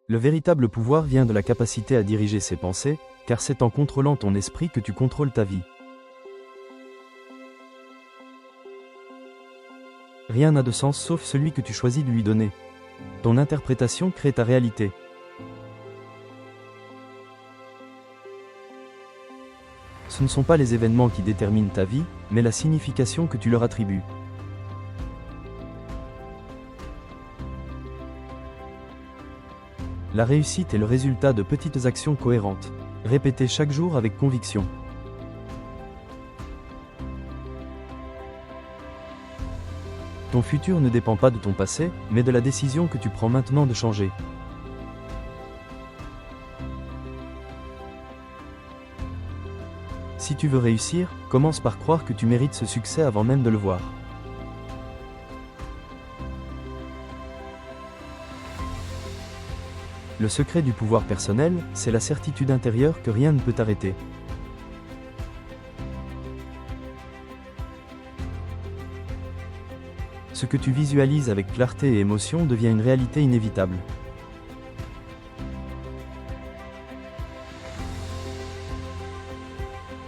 Le véritable pouvoir vient de la capacité à diriger ses pensées, car c'est en contrôlant ton esprit que tu contrôles ta vie. Rien n'a de sens sauf celui que tu choisis de lui donner. Ton interprétation crée ta réalité. Ce ne sont pas les événements qui déterminent ta vie, mais la signification que tu leur attribues. La réussite est le résultat de petites actions cohérentes, répétées chaque jour avec conviction. Ton futur ne dépend pas de ton passé, mais de la décision que tu prends maintenant de changer. Si tu veux réussir, commence par croire que tu mérites ce succès avant même de le voir. Le secret du pouvoir personnel, c'est la certitude intérieure que rien ne peut t'arrêter. Ce que tu visualises avec clarté et émotion devient une réalité inévitable.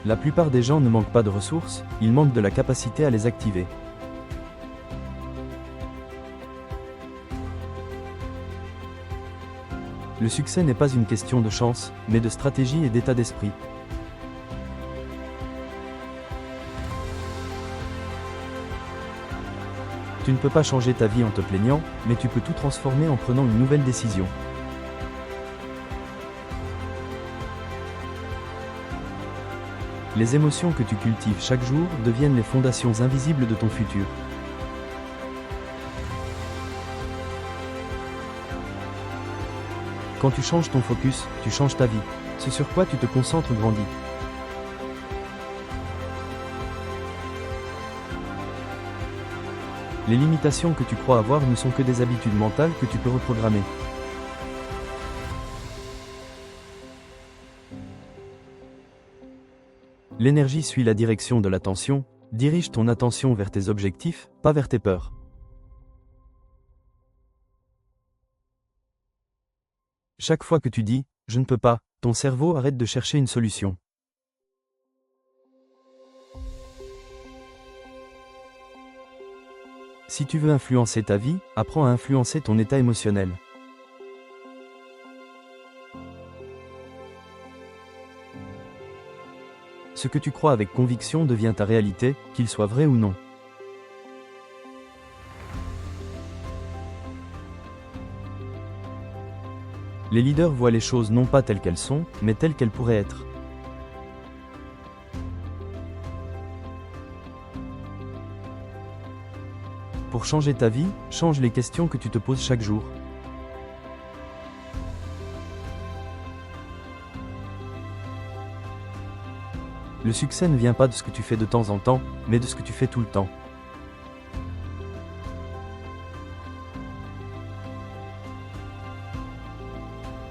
La plupart des gens ne manquent pas de ressources, ils manquent de la capacité à les activer. Le succès n'est pas une question de chance, mais de stratégie et d'état d'esprit. Tu ne peux pas changer ta vie en te plaignant, mais tu peux tout transformer en prenant une nouvelle décision. Les émotions que tu cultives chaque jour deviennent les fondations invisibles de ton futur. Quand tu changes ton focus, tu changes ta vie. Ce sur quoi tu te concentres grandit. Les limitations que tu crois avoir ne sont que des habitudes mentales que tu peux reprogrammer. L'énergie suit la direction de l'attention, dirige ton attention vers tes objectifs, pas vers tes peurs. Chaque fois que tu dis « je ne peux pas », ton cerveau arrête de chercher une solution. Si tu veux influencer ta vie, apprends à influencer ton état émotionnel. Ce que tu crois avec conviction devient ta réalité, qu'il soit vrai ou non. Les leaders voient les choses non pas telles qu'elles sont, mais telles qu'elles pourraient être. Pour changer ta vie, change les questions que tu te poses chaque jour. Le succès ne vient pas de ce que tu fais de temps en temps, mais de ce que tu fais tout le temps.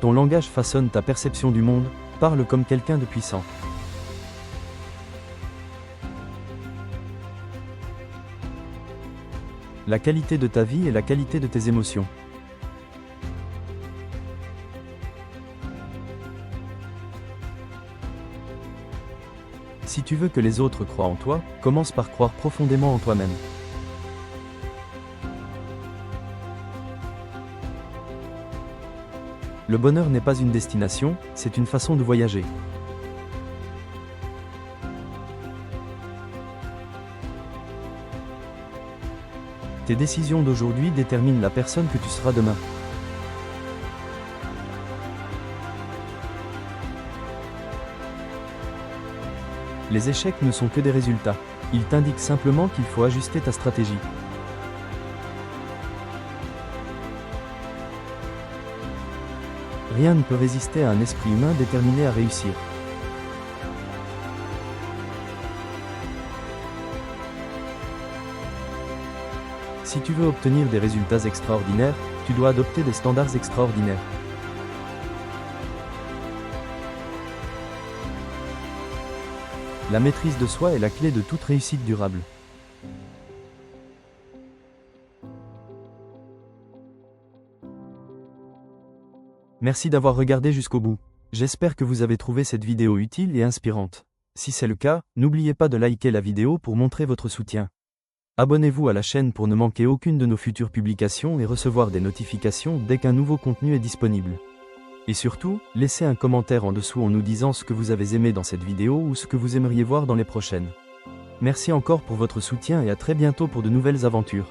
Ton langage façonne ta perception du monde, parle comme quelqu'un de puissant. La qualité de ta vie est la qualité de tes émotions. Si tu veux que les autres croient en toi, commence par croire profondément en toi-même. Le bonheur n'est pas une destination, c'est une façon de voyager. Tes décisions d'aujourd'hui déterminent la personne que tu seras demain. Les échecs ne sont que des résultats. Ils t'indiquent simplement qu'il faut ajuster ta stratégie. Rien ne peut résister à un esprit humain déterminé à réussir. Si tu veux obtenir des résultats extraordinaires, tu dois adopter des standards extraordinaires. La maîtrise de soi est la clé de toute réussite durable. Merci d'avoir regardé jusqu'au bout. J'espère que vous avez trouvé cette vidéo utile et inspirante. Si c'est le cas, n'oubliez pas de liker la vidéo pour montrer votre soutien. Abonnez-vous à la chaîne pour ne manquer aucune de nos futures publications et recevoir des notifications dès qu'un nouveau contenu est disponible. Et surtout, laissez un commentaire en dessous en nous disant ce que vous avez aimé dans cette vidéo ou ce que vous aimeriez voir dans les prochaines. Merci encore pour votre soutien et à très bientôt pour de nouvelles aventures.